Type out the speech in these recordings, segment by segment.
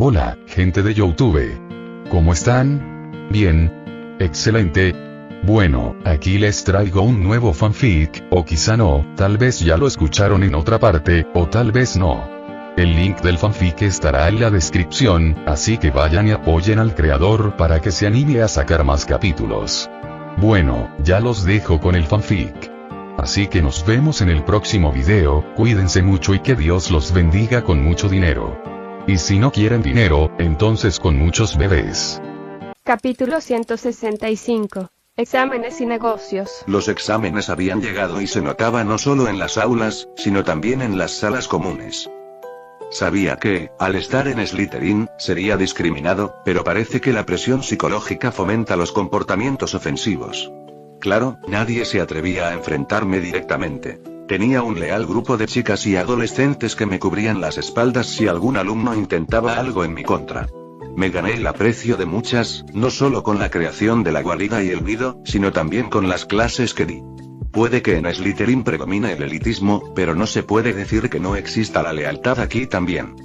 Hola, gente de YouTube. ¿Cómo están? Bien. Excelente. Bueno, aquí les traigo un nuevo fanfic, o quizá no, tal vez ya lo escucharon en otra parte, o tal vez no. El link del fanfic estará en la descripción, así que vayan y apoyen al creador para que se anime a sacar más capítulos. Bueno, ya los dejo con el fanfic. Así que nos vemos en el próximo video, cuídense mucho y que Dios los bendiga con mucho dinero. Y si no quieren dinero, entonces con muchos bebés. Capítulo 165. Exámenes y negocios. Los exámenes habían llegado y se notaba no solo en las aulas, sino también en las salas comunes. Sabía que, al estar en Slytherin, sería discriminado, pero parece que la presión psicológica fomenta los comportamientos ofensivos. Claro, nadie se atrevía a enfrentarme directamente. Tenía un leal grupo de chicas y adolescentes que me cubrían las espaldas si algún alumno intentaba algo en mi contra. Me gané el aprecio de muchas, no solo con la creación de la guarida y el nido, sino también con las clases que di. Puede que en Slytherin predomine el elitismo, pero no se puede decir que no exista la lealtad aquí también.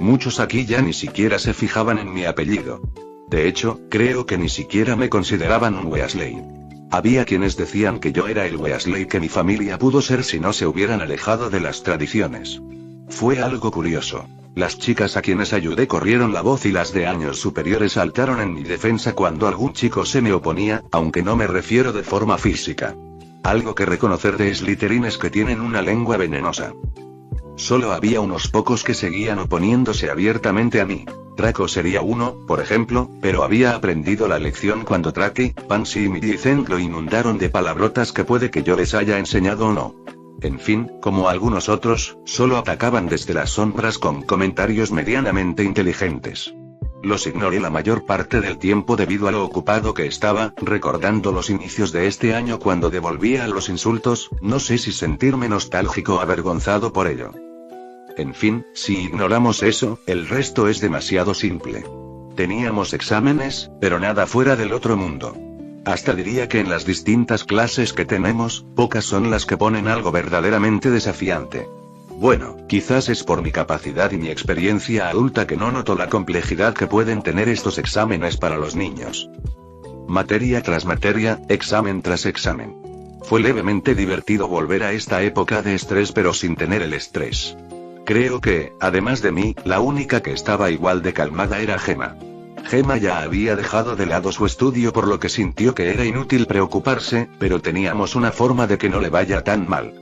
Muchos aquí ya ni siquiera se fijaban en mi apellido. De hecho, creo que ni siquiera me consideraban un Weasley. Había quienes decían que yo era el Weasley que mi familia pudo ser si no se hubieran alejado de las tradiciones. Fue algo curioso. Las chicas a quienes ayudé corrieron la voz y las de años superiores saltaron en mi defensa cuando algún chico se me oponía, aunque no me refiero de forma física. Algo que reconocer de Slytherin es que tienen una lengua venenosa. Solo había unos pocos que seguían oponiéndose abiertamente a mí. Draco sería uno, por ejemplo, pero había aprendido la lección cuando Traki, Pansy y Millicent lo inundaron de palabrotas que puede que yo les haya enseñado o no. En fin, como algunos otros, solo atacaban desde las sombras con comentarios medianamente inteligentes. Los ignoré la mayor parte del tiempo debido a lo ocupado que estaba, recordando los inicios de este año cuando devolvía los insultos, no sé si sentirme nostálgico o avergonzado por ello. En fin, si ignoramos eso, el resto es demasiado simple. Teníamos exámenes, pero nada fuera del otro mundo. Hasta diría que en las distintas clases que tenemos, pocas son las que ponen algo verdaderamente desafiante. Bueno, quizás es por mi capacidad y mi experiencia adulta que no noto la complejidad que pueden tener estos exámenes para los niños. Materia tras materia, examen tras examen. Fue levemente divertido volver a esta época de estrés pero sin tener el estrés. Creo que, además de mí, la única que estaba igual de calmada era Gemma. Gemma ya había dejado de lado su estudio por lo que sintió que era inútil preocuparse, pero teníamos una forma de que no le vaya tan mal.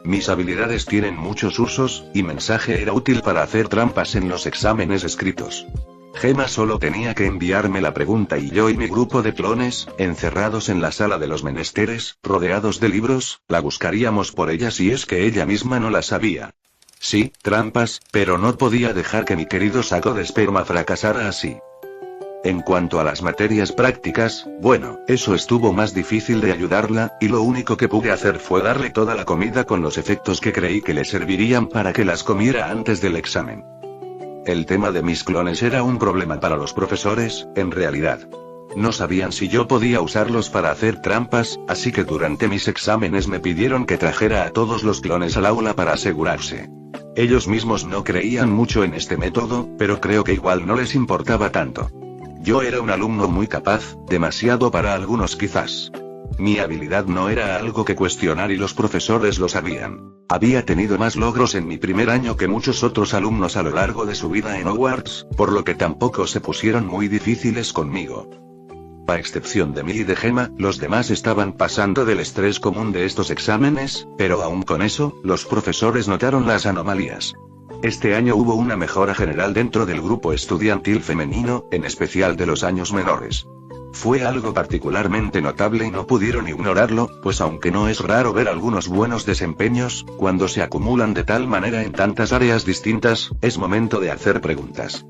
Mis habilidades tienen muchos usos, y mensaje era útil para hacer trampas en los exámenes escritos. Gemma solo tenía que enviarme la pregunta y yo y mi grupo de clones, encerrados en la sala de los menesteres, rodeados de libros, la buscaríamos por ella si es que ella misma no la sabía. Sí, trampas, pero no podía dejar que mi querido saco de esperma fracasara así. En cuanto a las materias prácticas, bueno, eso estuvo más difícil de ayudarla, y lo único que pude hacer fue darle toda la comida con los efectos que creí que le servirían para que las comiera antes del examen. El tema de mis clones era un problema para los profesores, en realidad. No sabían si yo podía usarlos para hacer trampas, así que durante mis exámenes me pidieron que trajera a todos los clones al aula para asegurarse. Ellos mismos no creían mucho en este método, pero creo que igual no les importaba tanto. Yo era un alumno muy capaz, demasiado para algunos quizás. Mi habilidad no era algo que cuestionar y los profesores lo sabían. Había tenido más logros en mi primer año que muchos otros alumnos a lo largo de su vida en Hogwarts, por lo que tampoco se pusieron muy difíciles conmigo. A excepción de mí y de Gemma, los demás estaban pasando del estrés común de estos exámenes, pero aún con eso, los profesores notaron las anomalías. Este año hubo una mejora general dentro del grupo estudiantil femenino, en especial de los años menores. Fue algo particularmente notable y no pudieron ignorarlo, pues aunque no es raro ver algunos buenos desempeños, cuando se acumulan de tal manera en tantas áreas distintas, es momento de hacer preguntas.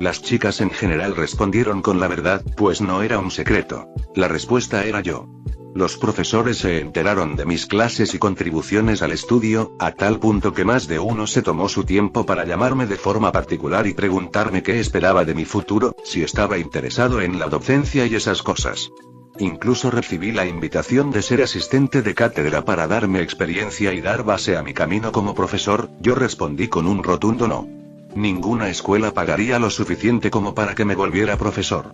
Las chicas en general respondieron con la verdad, pues no era un secreto. La respuesta era yo. Los profesores se enteraron de mis clases y contribuciones al estudio, a tal punto que más de uno se tomó su tiempo para llamarme de forma particular y preguntarme qué esperaba de mi futuro, si estaba interesado en la docencia y esas cosas. Incluso recibí la invitación de ser asistente de cátedra para darme experiencia y dar base a mi camino como profesor. Yo respondí con un rotundo no. Ninguna escuela pagaría lo suficiente como para que me volviera profesor.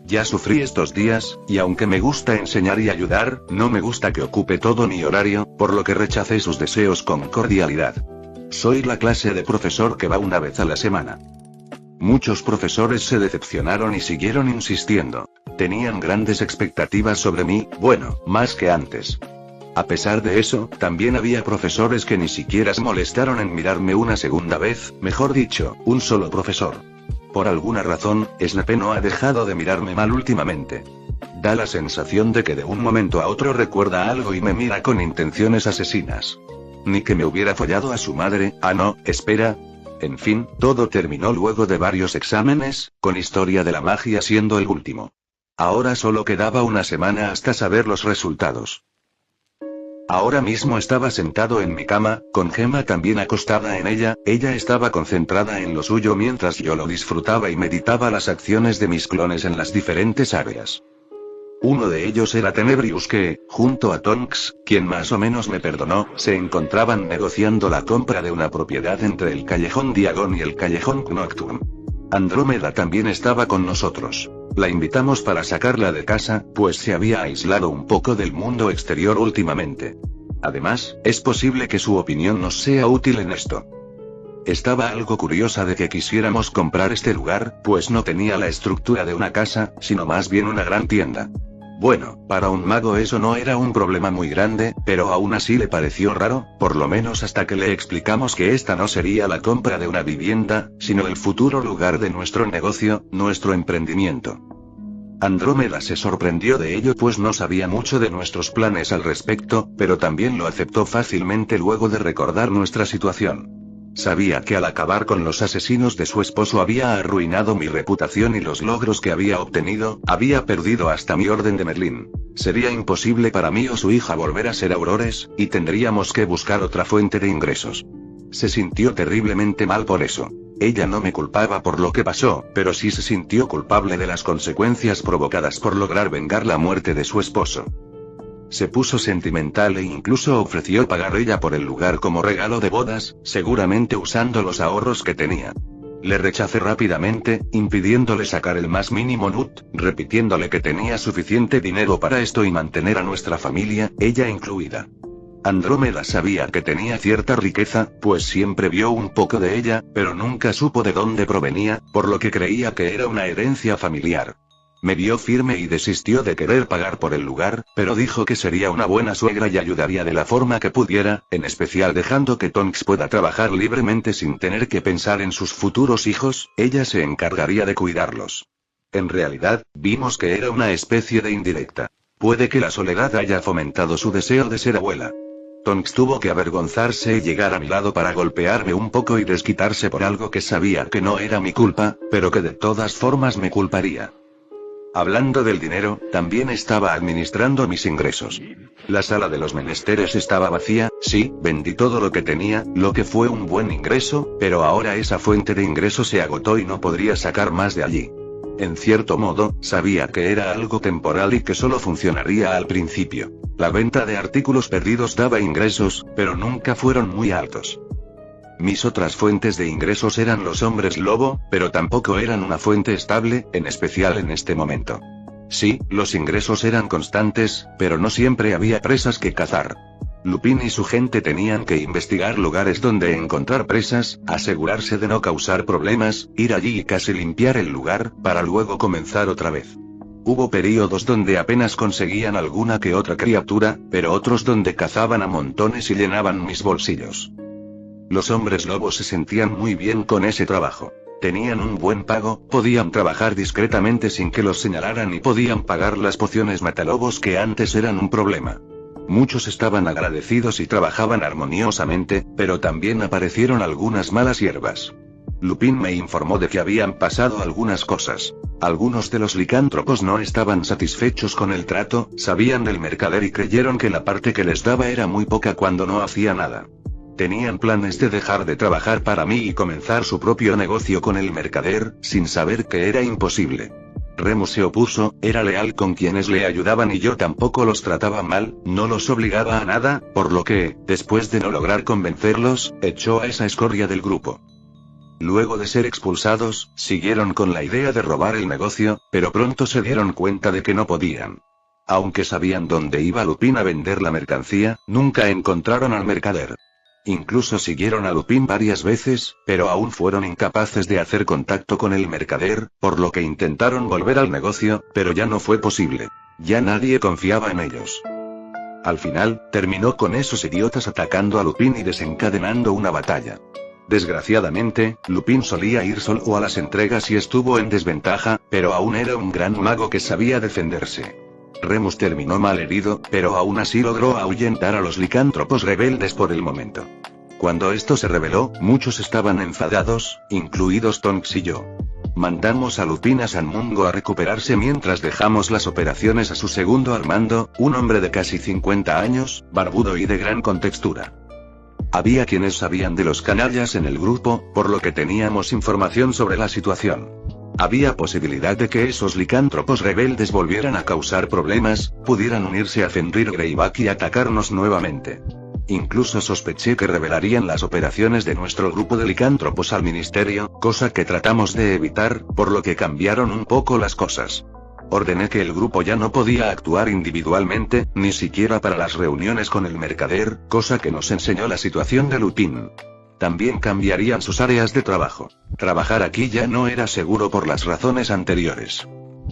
Ya sufrí estos días, y aunque me gusta enseñar y ayudar, no me gusta que ocupe todo mi horario, por lo que rechacé sus deseos con cordialidad. Soy la clase de profesor que va una vez a la semana. Muchos profesores se decepcionaron y siguieron insistiendo. Tenían grandes expectativas sobre mí, bueno, más que antes. A pesar de eso, también había profesores que ni siquiera se molestaron en mirarme una segunda vez, mejor dicho, un solo profesor. Por alguna razón, Snape no ha dejado de mirarme mal últimamente. Da la sensación de que de un momento a otro recuerda algo y me mira con intenciones asesinas. Ni que me hubiera follado a su madre, no, espera. En fin, todo terminó luego de varios exámenes, con historia de la magia siendo el último. Ahora solo quedaba una semana hasta saber los resultados. Ahora mismo estaba sentado en mi cama, con Gemma también acostada en ella estaba concentrada en lo suyo mientras yo lo disfrutaba y meditaba las acciones de mis clones en las diferentes áreas. Uno de ellos era Tenebrius que, junto a Tonks, quien más o menos me perdonó, se encontraban negociando la compra de una propiedad entre el Callejón Diagon y el Callejón Nocturne. Andrómeda también estaba con nosotros. La invitamos para sacarla de casa, pues se había aislado un poco del mundo exterior últimamente. Además, es posible que su opinión nos sea útil en esto. Estaba algo curiosa de que quisiéramos comprar este lugar, pues no tenía la estructura de una casa, sino más bien una gran tienda. Bueno, para un mago eso no era un problema muy grande, pero aún así le pareció raro, por lo menos hasta que le explicamos que esta no sería la compra de una vivienda, sino el futuro lugar de nuestro negocio, nuestro emprendimiento. Andrómeda se sorprendió de ello pues no sabía mucho de nuestros planes al respecto, pero también lo aceptó fácilmente luego de recordar nuestra situación. Sabía que al acabar con los asesinos de su esposo había arruinado mi reputación y los logros que había obtenido, había perdido hasta mi orden de Merlín. Sería imposible para mí o su hija volver a ser Aurores, y tendríamos que buscar otra fuente de ingresos. Se sintió terriblemente mal por eso. Ella no me culpaba por lo que pasó, pero sí se sintió culpable de las consecuencias provocadas por lograr vengar la muerte de su esposo. Se puso sentimental e incluso ofreció pagar ella por el lugar como regalo de bodas, seguramente usando los ahorros que tenía. Le rechacé rápidamente, impidiéndole sacar el más mínimo nut, repitiéndole que tenía suficiente dinero para esto y mantener a nuestra familia, ella incluida. Andrómeda sabía que tenía cierta riqueza, pues siempre vio un poco de ella, pero nunca supo de dónde provenía, por lo que creía que era una herencia familiar. Me vio firme y desistió de querer pagar por el lugar, pero dijo que sería una buena suegra y ayudaría de la forma que pudiera, en especial dejando que Tonks pueda trabajar libremente sin tener que pensar en sus futuros hijos, ella se encargaría de cuidarlos. En realidad, vimos que era una especie de indirecta. Puede que la soledad haya fomentado su deseo de ser abuela. Tonks tuvo que avergonzarse y llegar a mi lado para golpearme un poco y desquitarse por algo que sabía que no era mi culpa, pero que de todas formas me culparía. Hablando del dinero, también estaba administrando mis ingresos. La sala de los menesteres estaba vacía, sí, vendí todo lo que tenía, lo que fue un buen ingreso, pero ahora esa fuente de ingreso se agotó y no podría sacar más de allí. En cierto modo, sabía que era algo temporal y que solo funcionaría al principio. La venta de artículos perdidos daba ingresos, pero nunca fueron muy altos. Mis otras fuentes de ingresos eran los hombres lobo, pero tampoco eran una fuente estable, en especial en este momento. Sí, los ingresos eran constantes, pero no siempre había presas que cazar. Lupin y su gente tenían que investigar lugares donde encontrar presas, asegurarse de no causar problemas, ir allí y casi limpiar el lugar, para luego comenzar otra vez. Hubo períodos donde apenas conseguían alguna que otra criatura, pero otros donde cazaban a montones y llenaban mis bolsillos. Los hombres lobos se sentían muy bien con ese trabajo. Tenían un buen pago, podían trabajar discretamente sin que los señalaran y podían pagar las pociones matalobos que antes eran un problema. Muchos estaban agradecidos y trabajaban armoniosamente, pero también aparecieron algunas malas hierbas. Lupin me informó de que habían pasado algunas cosas. Algunos de los licántropos no estaban satisfechos con el trato, sabían del mercader y creyeron que la parte que les daba era muy poca cuando no hacía nada. Tenían planes de dejar de trabajar para mí y comenzar su propio negocio con el mercader, sin saber que era imposible. Remus se opuso, era leal con quienes le ayudaban y yo tampoco los trataba mal, no los obligaba a nada, por lo que, después de no lograr convencerlos, echó a esa escoria del grupo. Luego de ser expulsados, siguieron con la idea de robar el negocio, pero pronto se dieron cuenta de que no podían. Aunque sabían dónde iba Lupin a vender la mercancía, nunca encontraron al mercader. Incluso siguieron a Lupin varias veces, pero aún fueron incapaces de hacer contacto con el mercader, por lo que intentaron volver al negocio, pero ya no fue posible. Ya nadie confiaba en ellos. Al final, terminó con esos idiotas atacando a Lupin y desencadenando una batalla. Desgraciadamente, Lupin solía ir solo a las entregas y estuvo en desventaja, pero aún era un gran mago que sabía defenderse. Remus terminó mal herido, pero aún así logró ahuyentar a los licántropos rebeldes por el momento. Cuando esto se reveló, muchos estaban enfadados, incluidos Tonks y yo. Mandamos a Lupin a San Mungo a recuperarse mientras dejamos las operaciones a su segundo al mando, un hombre de casi 50 años, barbudo y de gran contextura. Había quienes sabían de los canallas en el grupo, por lo que teníamos información sobre la situación. Había posibilidad de que esos licántropos rebeldes volvieran a causar problemas, pudieran unirse a Fenrir Greyback y atacarnos nuevamente. Incluso sospeché que revelarían las operaciones de nuestro grupo de licántropos al ministerio, cosa que tratamos de evitar, por lo que cambiaron un poco las cosas. Ordené que el grupo ya no podía actuar individualmente, ni siquiera para las reuniones con el mercader, cosa que nos enseñó la situación de Lupin. También cambiarían sus áreas de trabajo. Trabajar aquí ya no era seguro por las razones anteriores.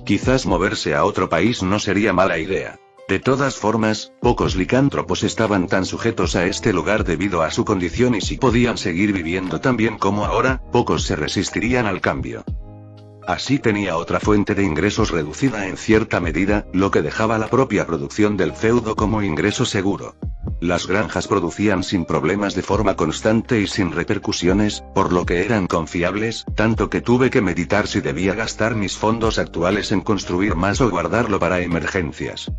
Quizás moverse a otro país no sería mala idea. De todas formas, pocos licántropos estaban tan sujetos a este lugar debido a su condición y si podían seguir viviendo tan bien como ahora, pocos se resistirían al cambio. Así tenía otra fuente de ingresos reducida en cierta medida, lo que dejaba la propia producción del feudo como ingreso seguro. Las granjas producían sin problemas de forma constante y sin repercusiones, por lo que eran confiables, tanto que tuve que meditar si debía gastar mis fondos actuales en construir más o guardarlo para emergencias.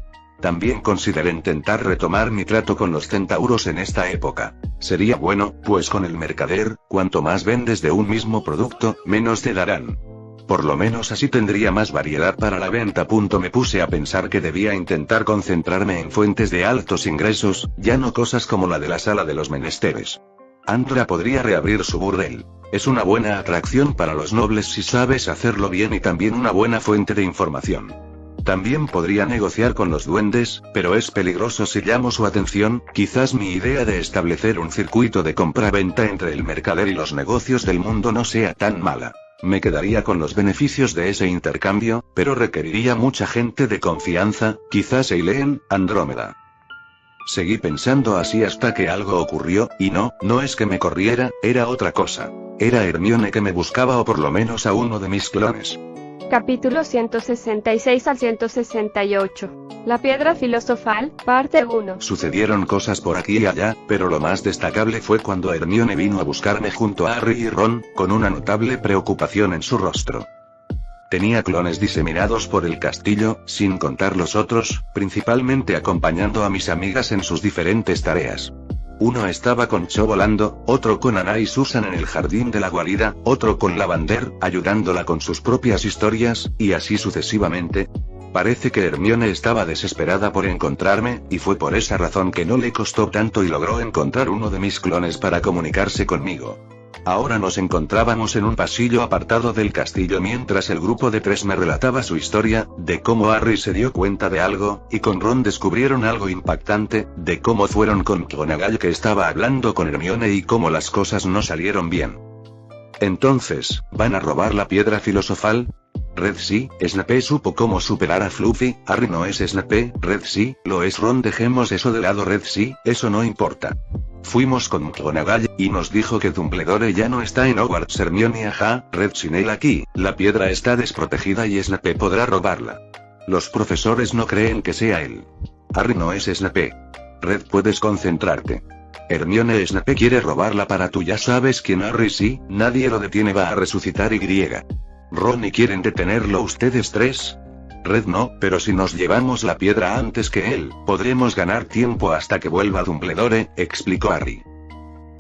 También consideré intentar retomar mi trato con los centauros en esta época. Sería bueno, pues con el mercader, cuanto más vendes de un mismo producto, menos te darán. Por lo menos así tendría más variedad para la venta. Me puse a pensar que debía intentar concentrarme en fuentes de altos ingresos, ya no cosas como la de la sala de los menesteres. Andra podría reabrir su burdel. Es una buena atracción para los nobles si sabes hacerlo bien y también una buena fuente de información. También podría negociar con los duendes, pero es peligroso si llamo su atención. Quizás mi idea de establecer un circuito de compra-venta entre el mercader y los negocios del mundo no sea tan mala. Me quedaría con los beneficios de ese intercambio, pero requeriría mucha gente de confianza, quizás Eileen, Andrómeda. Seguí pensando así hasta que algo ocurrió, y no es que me corriera, era otra cosa. Era Hermione que me buscaba o por lo menos a uno de mis clones. Capítulo 166 al 168. La piedra filosofal, parte 1. Sucedieron cosas por aquí y allá, pero lo más destacable fue cuando Hermione vino a buscarme junto a Harry y Ron, con una notable preocupación en su rostro. Tenía clones diseminados por el castillo, sin contar los otros, principalmente acompañando a mis amigas en sus diferentes tareas. Uno estaba con Cho volando, otro con Ana y Susan en el jardín de la guarida, otro con Lavander, ayudándola con sus propias historias, y así sucesivamente. Parece que Hermione estaba desesperada por encontrarme, y fue por esa razón que no le costó tanto y logró encontrar uno de mis clones para comunicarse conmigo. Ahora nos encontrábamos en un pasillo apartado del castillo mientras el grupo de tres me relataba su historia, de cómo Harry se dio cuenta de algo, y con Ron descubrieron algo impactante, de cómo fueron con McGonagall que estaba hablando con Hermione y cómo las cosas no salieron bien. Entonces, ¿van a robar la piedra filosofal? Red sí, Snape supo cómo superar a Fluffy, Harry no es Snape, Red sí, lo es Ron, dejemos eso de lado. Red sí, eso no importa. Fuimos con McGonagall, y nos dijo que Dumbledore ya no está en Hogwarts. Hermione ajá, Red sin él aquí, la piedra está desprotegida y Snape podrá robarla. Los profesores no creen que sea él. Harry no es Snape. Red puedes concentrarte. Hermione Snape quiere robarla para tú ya sabes quién. Harry sí, nadie lo detiene, va a resucitar y. Ron y quieren detenerlo ustedes tres. Red no, pero si nos llevamos la piedra antes que él, podremos ganar tiempo hasta que vuelva Dumbledore, explicó Harry.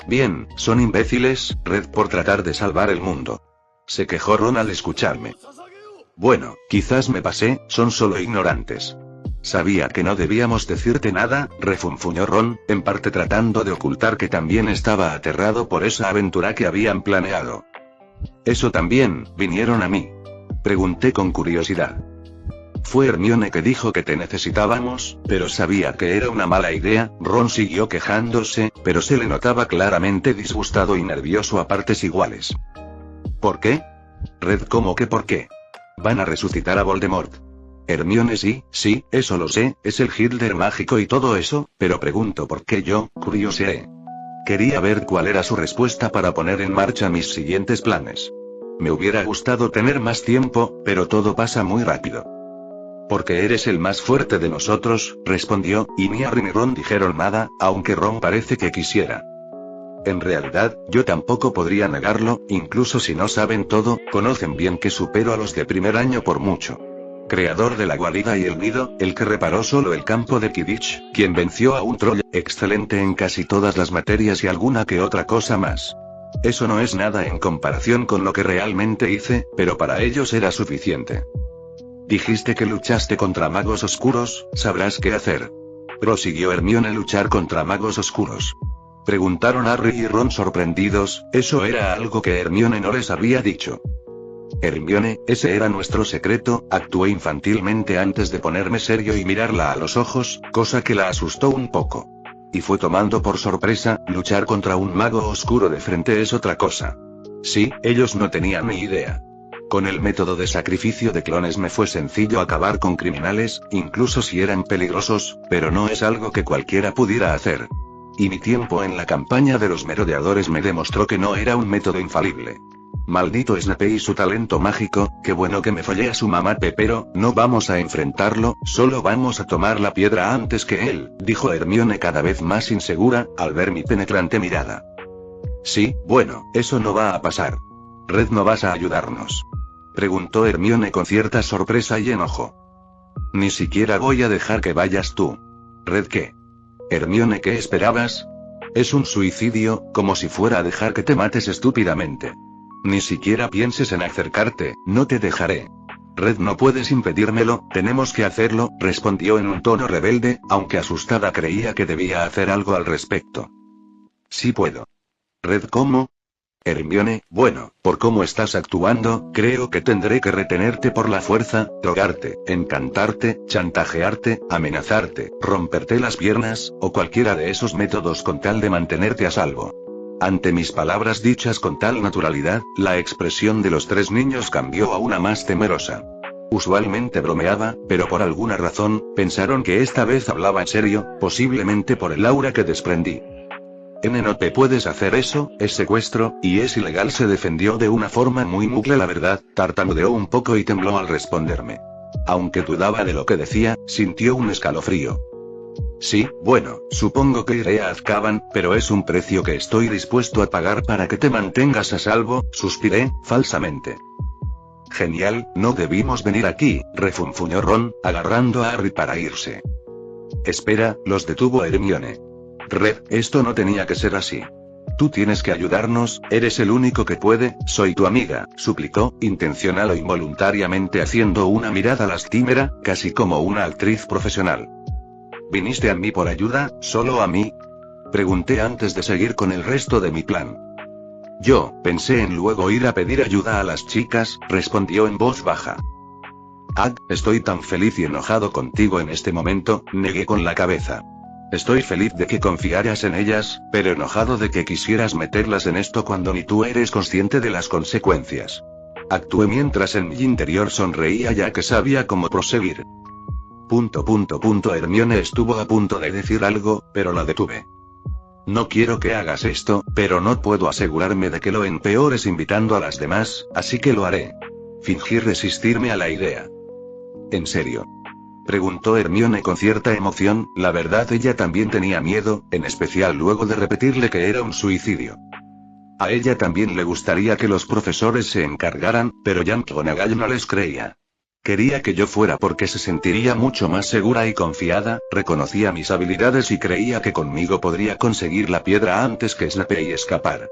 Bien, son imbéciles, Red, por tratar de salvar el mundo. Se quejó Ron al escucharme. Bueno, quizás me pasé, son solo ignorantes. Sabía que no debíamos decirte nada, refunfuñó Ron, en parte tratando de ocultar que también estaba aterrado por esa aventura que habían planeado. ¿Eso también, vinieron a mí? Pregunté con curiosidad. Fue Hermione que dijo que te necesitábamos, pero sabía que era una mala idea. Ron siguió quejándose, pero se le notaba claramente disgustado y nervioso a partes iguales. ¿Por qué? Red, ¿cómo que por qué? Van a resucitar a Voldemort. Hermione, sí, eso lo sé, es el Hitler mágico y todo eso, pero pregunto por qué yo, curioseé. Quería ver cuál era su respuesta para poner en marcha mis siguientes planes. Me hubiera gustado tener más tiempo, pero todo pasa muy rápido. Porque eres el más fuerte de nosotros, respondió, y ni Harry ni Ron dijeron nada, aunque Ron parece que quisiera. En realidad, yo tampoco podría negarlo, incluso si no saben todo, conocen bien que supero a los de primer año por mucho. Creador de la guarida y el nido, el que reparó solo el campo de Quidditch, quien venció a un troll, excelente en casi todas las materias y alguna que otra cosa más. Eso no es nada en comparación con lo que realmente hice, pero para ellos era suficiente. Dijiste que luchaste contra magos oscuros, sabrás qué hacer. Prosiguió Hermione, luchar contra magos oscuros. Preguntaron Harry y Ron sorprendidos, eso era algo que Hermione no les había dicho. Hermione, ese era nuestro secreto, actué infantilmente antes de ponerme serio y mirarla a los ojos, cosa que la asustó un poco. Y fue tomando por sorpresa, luchar contra un mago oscuro de frente es otra cosa. Sí, ellos no tenían ni idea. Con el método de sacrificio de clones me fue sencillo acabar con criminales, incluso si eran peligrosos, pero no es algo que cualquiera pudiera hacer. Y mi tiempo en la campaña de los merodeadores me demostró que no era un método infalible. Maldito Snape y su talento mágico, qué bueno que me follé a su mamá, pero no vamos a enfrentarlo, solo vamos a tomar la piedra antes que él, dijo Hermione cada vez más insegura, al ver mi penetrante mirada. Sí, bueno, eso no va a pasar. Red, ¿no vas a ayudarnos? Preguntó Hermione con cierta sorpresa y enojo. Ni siquiera voy a dejar que vayas tú. Red, ¿qué? Hermione, ¿qué esperabas? Es un suicidio, como si fuera a dejar que te mates estúpidamente. Ni siquiera pienses en acercarte, no te dejaré. Red, no puedes impedírmelo, tenemos que hacerlo, respondió en un tono rebelde, aunque asustada creía que debía hacer algo al respecto. Sí puedo. Red, ¿cómo? Hermione, bueno, por cómo estás actuando, creo que tendré que retenerte por la fuerza, drogarte, encantarte, chantajearte, amenazarte, romperte las piernas, o cualquiera de esos métodos con tal de mantenerte a salvo. Ante mis palabras dichas con tal naturalidad, la expresión de los tres niños cambió a una más temerosa. Usualmente bromeaba, pero por alguna razón, pensaron que esta vez hablaba en serio, posiblemente por el aura que desprendí. No te puedes hacer eso, es secuestro, y es ilegal, se defendió de una forma muy mugle. La verdad, tartamudeó un poco y tembló al responderme. Aunque dudaba de lo que decía, sintió un escalofrío. Sí, bueno, supongo que iré a Azkaban, pero es un precio que estoy dispuesto a pagar para que te mantengas a salvo, suspiré, falsamente. Genial, no debimos venir aquí, refunfuñó Ron, agarrando a Harry para irse. Espera, los detuvo Hermione. Red, esto no tenía que ser así. Tú tienes que ayudarnos, eres el único que puede, soy tu amiga, suplicó, intencional o involuntariamente haciendo una mirada lastimera, casi como una actriz profesional. ¿Viniste a mí por ayuda, solo a mí? Pregunté antes de seguir con el resto de mi plan. Yo, pensé en luego ir a pedir ayuda a las chicas, respondió en voz baja. Estoy tan feliz y enojado contigo en este momento, negué con la cabeza. Estoy feliz de que confiaras en ellas, pero enojado de que quisieras meterlas en esto cuando ni tú eres consciente de las consecuencias. Actué mientras en mi interior sonreía ya que sabía cómo proseguir. ... Hermione estuvo a punto de decir algo, pero la detuve. No quiero que hagas esto, pero no puedo asegurarme de que lo empeores invitando a las demás, así que lo haré. Fingí resistirme a la idea. ¿En serio? Preguntó Hermione con cierta emoción, la verdad ella también tenía miedo, en especial luego de repetirle que era un suicidio. A ella también le gustaría que los profesores se encargaran, pero McGonagall no les creía. Quería que yo fuera porque se sentiría mucho más segura y confiada, reconocía mis habilidades y creía que conmigo podría conseguir la piedra antes que Snape y escapar.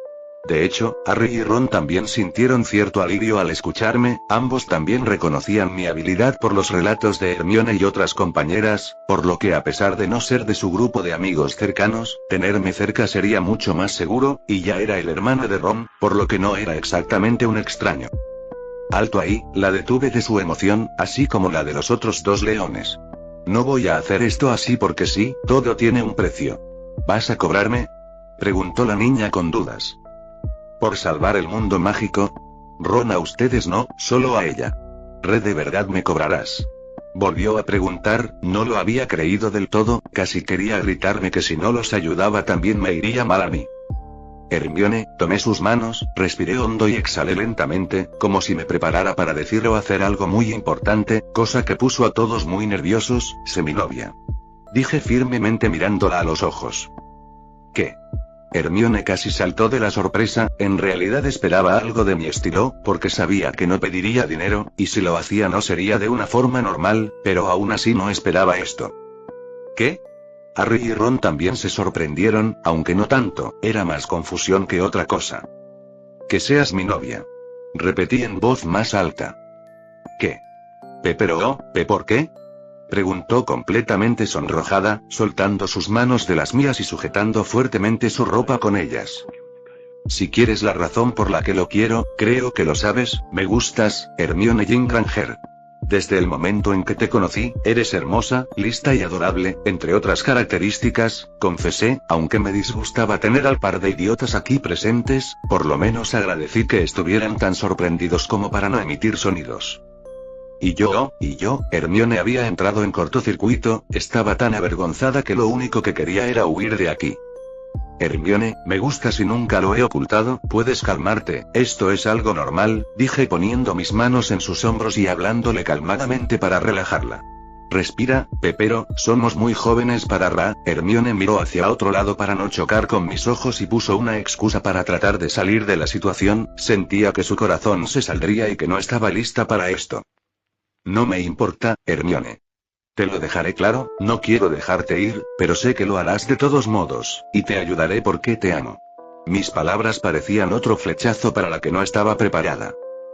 De hecho, Harry y Ron también sintieron cierto alivio al escucharme, ambos también reconocían mi habilidad por los relatos de Hermione y otras compañeras, por lo que a pesar de no ser de su grupo de amigos cercanos, tenerme cerca sería mucho más seguro, y ya era el hermano de Ron, por lo que no era exactamente un extraño. Alto ahí, la detuve de su emoción, así como la de los otros dos leones. No voy a hacer esto así porque sí, todo tiene un precio. ¿Vas a cobrarme?, preguntó la niña con dudas. ¿Por salvar el mundo mágico? Ron, a ustedes no, solo a ella. Red, ¿de verdad me cobrarás?, volvió a preguntar. No lo había creído del todo, casi quería gritarme que si no los ayudaba también me iría mal a mí. Hermione, tomé sus manos, respiré hondo y exhalé lentamente, como si me preparara para decir o hacer algo muy importante, cosa que puso a todos muy nerviosos. Sé mi novia, dije firmemente mirándola a los ojos. ¿Qué? Hermione casi saltó de la sorpresa. En realidad esperaba algo de mi estilo, porque sabía que no pediría dinero, y si lo hacía no sería de una forma normal, pero aún así no esperaba esto. ¿Qué? Harry y Ron también se sorprendieron, aunque no tanto, era más confusión que otra cosa. Que seas mi novia, repetí en voz más alta. ¿Qué? ¿Pero por qué?, preguntó completamente sonrojada, soltando sus manos de las mías y sujetando fuertemente su ropa con ellas. Si quieres la razón por la que lo quiero, creo que lo sabes, me gustas, Hermione Jane Granger. Desde el momento en que te conocí, eres hermosa, lista y adorable, entre otras características, confesé, aunque me disgustaba tener al par de idiotas aquí presentes, por lo menos agradecí que estuvieran tan sorprendidos como para no emitir sonidos. Y yo, Hermione había entrado en cortocircuito, estaba tan avergonzada que lo único que quería era huir de aquí. Hermione, me gustas y nunca lo he ocultado, puedes calmarte, esto es algo normal, dije poniendo mis manos en sus hombros y hablándole calmadamente para relajarla. Respira, Pepero, somos muy jóvenes para Hermione miró hacia otro lado para no chocar con mis ojos y puso una excusa para tratar de salir de la situación. Sentía que su corazón se saldría y que no estaba lista para esto. No me importa, Hermione. Te lo dejaré claro, no quiero dejarte ir, pero sé que lo harás de todos modos, y te ayudaré porque te amo. Mis palabras parecían otro flechazo para la que no estaba preparada.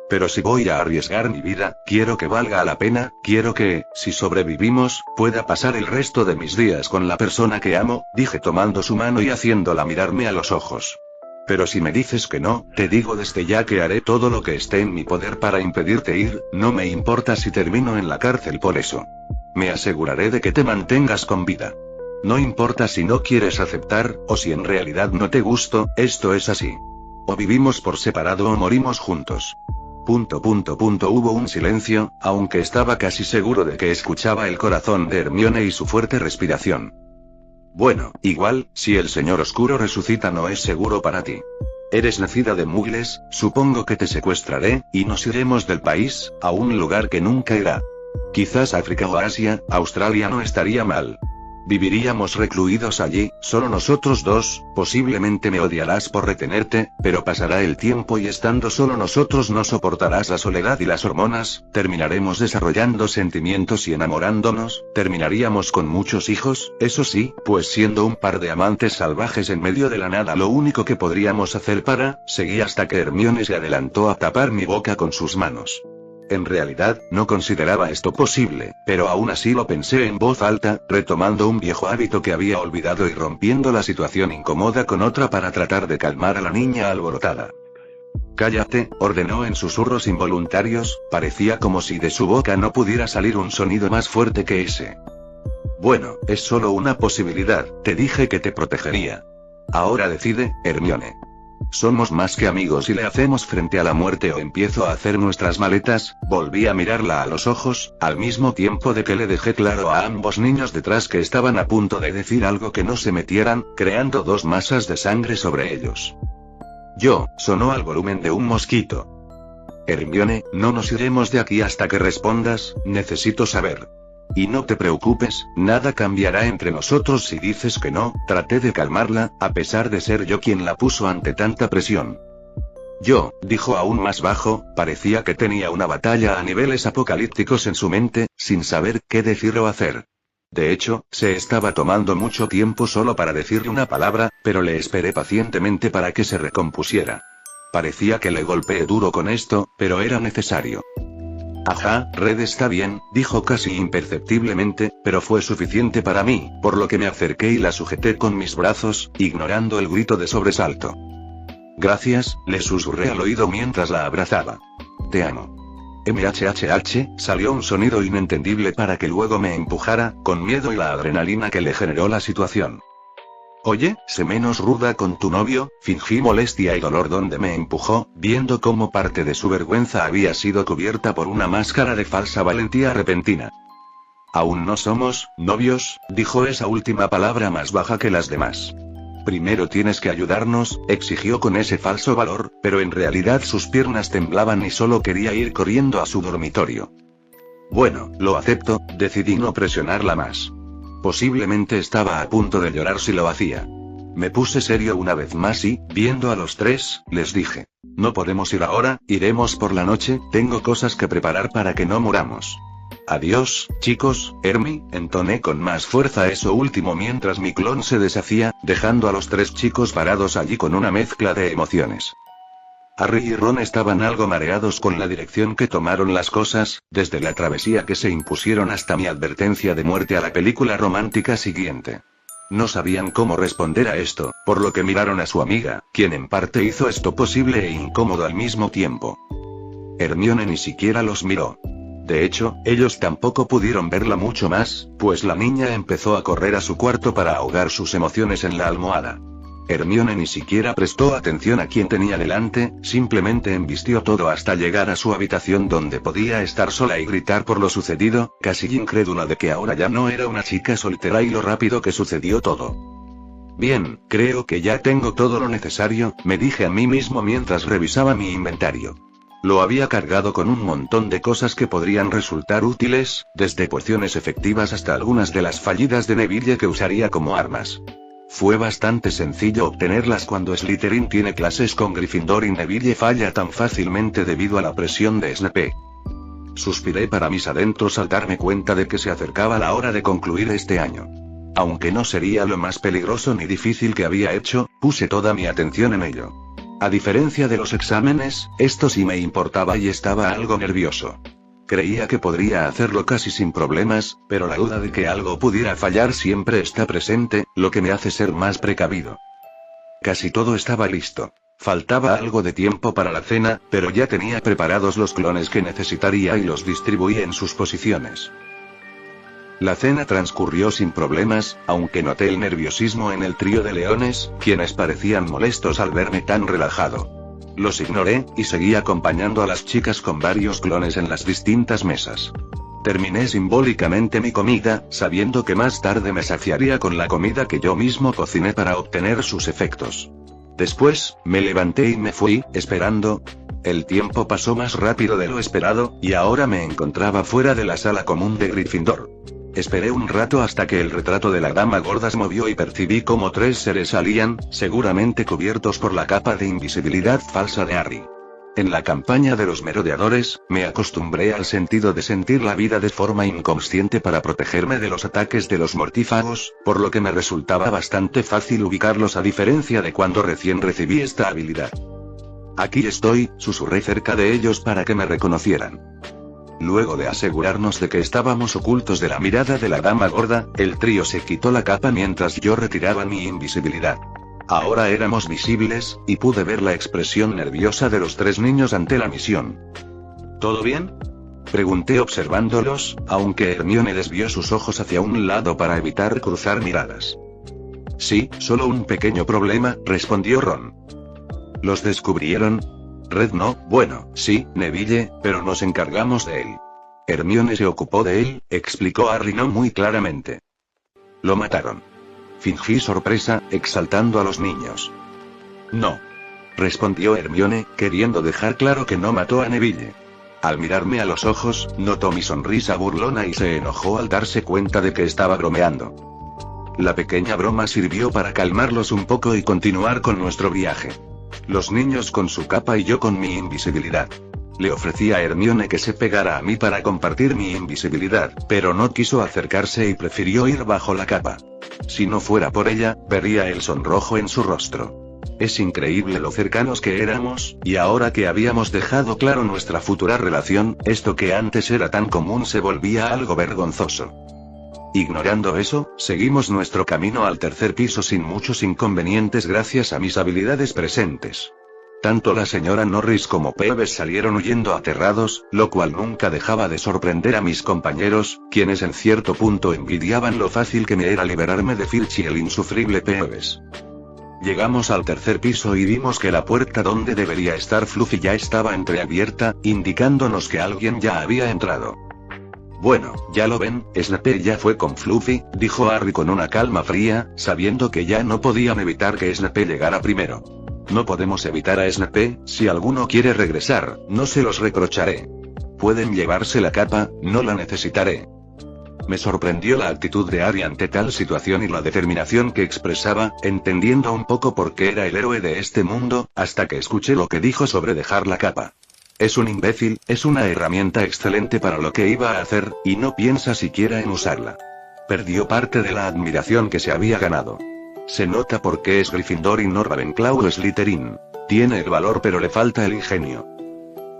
Pero si voy a arriesgar mi vida, quiero que valga la pena, quiero que, si sobrevivimos, pueda pasar el resto de mis días con la persona que amo, dije tomando su mano y haciéndola mirarme a los ojos. Pero si me dices que no, te digo desde ya que haré todo lo que esté en mi poder para impedirte ir, no me importa si termino en la cárcel por eso. Me aseguraré de que te mantengas con vida. No importa si no quieres aceptar, o si en realidad no te gusto, esto es así. O vivimos por separado o morimos juntos. ... Hubo un silencio, aunque estaba casi seguro de que escuchaba el corazón de Hermione y su fuerte respiración. Bueno, igual, si el Señor Oscuro resucita no es seguro para ti. Eres nacida de muggles, supongo que te secuestraré, y nos iremos del país, a un lugar que nunca irá. Quizás África o Asia, Australia no estaría mal. Viviríamos recluidos allí, solo nosotros dos, posiblemente me odiarás por retenerte, pero pasará el tiempo y estando solo nosotros no soportarás la soledad y las hormonas, terminaremos desarrollando sentimientos y enamorándonos, terminaríamos con muchos hijos, eso sí, pues siendo un par de amantes salvajes en medio de la nada lo único que podríamos hacer seguí hasta que Hermione se adelantó a tapar mi boca con sus manos. En realidad, no consideraba esto posible, pero aún así lo pensé en voz alta, retomando un viejo hábito que había olvidado y rompiendo la situación incómoda con otra para tratar de calmar a la niña alborotada. Cállate, ordenó en susurros involuntarios, parecía como si de su boca no pudiera salir un sonido más fuerte que ese. Bueno, es solo una posibilidad, te dije que te protegería. Ahora decide, Hermione. Somos más que amigos y le hacemos frente a la muerte o empiezo a hacer nuestras maletas. Volví a mirarla a los ojos, al mismo tiempo de que le dejé claro a ambos niños detrás que estaban a punto de decir algo que no se metieran, creando dos masas de sangre sobre ellos. Sonó al volumen de un mosquito. Hermione, no nos iremos de aquí hasta que respondas, necesito saber. Y no te preocupes, nada cambiará entre nosotros si dices que no, traté de calmarla, a pesar de ser yo quien la puso ante tanta presión. Dijo aún más bajo, parecía que tenía una batalla a niveles apocalípticos en su mente, sin saber qué decir o hacer. De hecho, se estaba tomando mucho tiempo solo para decirle una palabra, pero le esperé pacientemente para que se recompusiera. Parecía que le golpeé duro con esto, pero era necesario. Ajá, Red está bien, dijo casi imperceptiblemente, pero fue suficiente para mí, por lo que me acerqué y la sujeté con mis brazos, ignorando el grito de sobresalto. Gracias, le susurré al oído mientras la abrazaba. Te amo. MHHH, salió un sonido inentendible para que luego me empujara, con miedo y la adrenalina que le generó la situación. Oye, sé menos ruda con tu novio, fingí molestia y dolor donde me empujó, viendo cómo parte de su vergüenza había sido cubierta por una máscara de falsa valentía repentina. Aún no somos novios, dijo esa última palabra más baja que las demás. Primero tienes que ayudarnos, exigió con ese falso valor, pero en realidad sus piernas temblaban y solo quería ir corriendo a su dormitorio. Bueno, lo acepto, decidí no presionarla más. Posiblemente estaba a punto de llorar si lo hacía. Me puse serio una vez más y, viendo a los tres, les dije. No podemos ir ahora, iremos por la noche, tengo cosas que preparar para que no muramos. Adiós, chicos, Hermie, entoné con más fuerza eso último mientras mi clon se deshacía, dejando a los tres chicos parados allí con una mezcla de emociones. Harry y Ron estaban algo mareados con la dirección que tomaron las cosas, desde la travesía que se impusieron hasta mi advertencia de muerte a la película romántica siguiente. No sabían cómo responder a esto, por lo que miraron a su amiga, quien en parte hizo esto posible e incómodo al mismo tiempo. Hermione ni siquiera los miró. De hecho, ellos tampoco pudieron verla mucho más, pues la niña empezó a correr a su cuarto para ahogar sus emociones en la almohada. Hermione ni siquiera prestó atención a quien tenía delante, simplemente embistió todo hasta llegar a su habitación donde podía estar sola y gritar por lo sucedido, casi incrédula de que ahora ya no era una chica soltera y lo rápido que sucedió todo. Bien, creo que ya tengo todo lo necesario, me dije a mí mismo mientras revisaba mi inventario. Lo había cargado con un montón de cosas que podrían resultar útiles, desde pociones efectivas hasta algunas de las fallidas de Neville que usaría como armas. Fue bastante sencillo obtenerlas cuando Slytherin tiene clases con Gryffindor y Neville falla tan fácilmente debido a la presión de Snape. Suspiré para mis adentros al darme cuenta de que se acercaba la hora de concluir este año. Aunque no sería lo más peligroso ni difícil que había hecho, puse toda mi atención en ello. A diferencia de los exámenes, esto sí me importaba y estaba algo nervioso. Creía que podría hacerlo casi sin problemas, pero la duda de que algo pudiera fallar siempre está presente, lo que me hace ser más precavido. Casi todo estaba listo. Faltaba algo de tiempo para la cena, pero ya tenía preparados los clones que necesitaría y los distribuí en sus posiciones. La cena transcurrió sin problemas, aunque noté el nerviosismo en el trío de leones, quienes parecían molestos al verme tan relajado. Los ignoré, y seguí acompañando a las chicas con varios clones en las distintas mesas. Terminé simbólicamente mi comida, sabiendo que más tarde me saciaría con la comida que yo mismo cociné para obtener sus efectos. Después, me levanté y me fui, esperando. El tiempo pasó más rápido de lo esperado, y ahora me encontraba fuera de la sala común de Gryffindor. Esperé un rato hasta que el retrato de la dama gorda se movió y percibí cómo tres seres salían, seguramente cubiertos por la capa de invisibilidad falsa de Harry. En la campaña de los merodeadores, me acostumbré al sentido de sentir la vida de forma inconsciente para protegerme de los ataques de los mortífagos, por lo que me resultaba bastante fácil ubicarlos a diferencia de cuando recién recibí esta habilidad. Aquí estoy, susurré cerca de ellos para que me reconocieran. Luego de asegurarnos de que estábamos ocultos de la mirada de la dama gorda, el trío se quitó la capa mientras yo retiraba mi invisibilidad. Ahora éramos visibles, y pude ver la expresión nerviosa de los tres niños ante la misión. ¿Todo bien?, pregunté observándolos, aunque Hermione desvió sus ojos hacia un lado para evitar cruzar miradas. Sí, solo un pequeño problema, respondió Ron. ¿Los descubrieron? Red no, bueno, sí, Neville, pero nos encargamos de él. Hermione se ocupó de él, explicó Harry no muy claramente. Lo mataron. Fingí sorpresa, exaltando a los niños. No. Respondió Hermione, queriendo dejar claro que no mató a Neville. Al mirarme a los ojos, notó mi sonrisa burlona y se enojó al darse cuenta de que estaba bromeando. La pequeña broma sirvió para calmarlos un poco y continuar con nuestro viaje. Los niños con su capa y yo con mi invisibilidad. Le ofrecí a Hermione que se pegara a mí para compartir mi invisibilidad, pero no quiso acercarse y prefirió ir bajo la capa. Si no fuera por ella, vería el sonrojo en su rostro. Es increíble lo cercanos que éramos, y ahora que habíamos dejado claro nuestra futura relación, esto que antes era tan común se volvía algo vergonzoso. Ignorando eso, seguimos nuestro camino al tercer piso sin muchos inconvenientes gracias a mis habilidades presentes. Tanto la señora Norris como Peeves salieron huyendo aterrados, lo cual nunca dejaba de sorprender a mis compañeros, quienes en cierto punto envidiaban lo fácil que me era liberarme de Filch y el insufrible Peeves. Llegamos al tercer piso y vimos que la puerta donde debería estar Fluffy ya estaba entreabierta, indicándonos que alguien ya había entrado. Bueno, ya lo ven, Snape ya fue con Fluffy, dijo Harry con una calma fría, sabiendo que ya no podían evitar que Snape llegara primero. No podemos evitar a Snape, si alguno quiere regresar, no se los reprocharé. Pueden llevarse la capa, no la necesitaré. Me sorprendió la actitud de Harry ante tal situación y la determinación que expresaba, entendiendo un poco por qué era el héroe de este mundo, hasta que escuché lo que dijo sobre dejar la capa. Es un imbécil, es una herramienta excelente para lo que iba a hacer, y no piensa siquiera en usarla. Perdió parte de la admiración que se había ganado. Se nota por qué es Gryffindor y no Ravenclaw o Slytherin. Tiene el valor pero le falta el ingenio.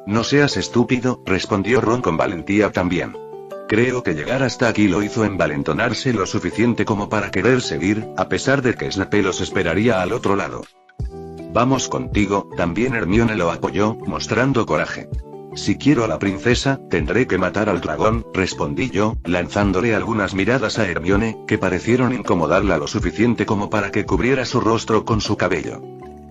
No seas estúpido, respondió Ron con valentía también. Creo que llegar hasta aquí lo hizo envalentonarse lo suficiente como para querer seguir, a pesar de que Snape los esperaría al otro lado. Vamos contigo, también Hermione lo apoyó, mostrando coraje. Si quiero a la princesa, tendré que matar al dragón, respondí yo, lanzándole algunas miradas a Hermione, que parecieron incomodarla lo suficiente como para que cubriera su rostro con su cabello.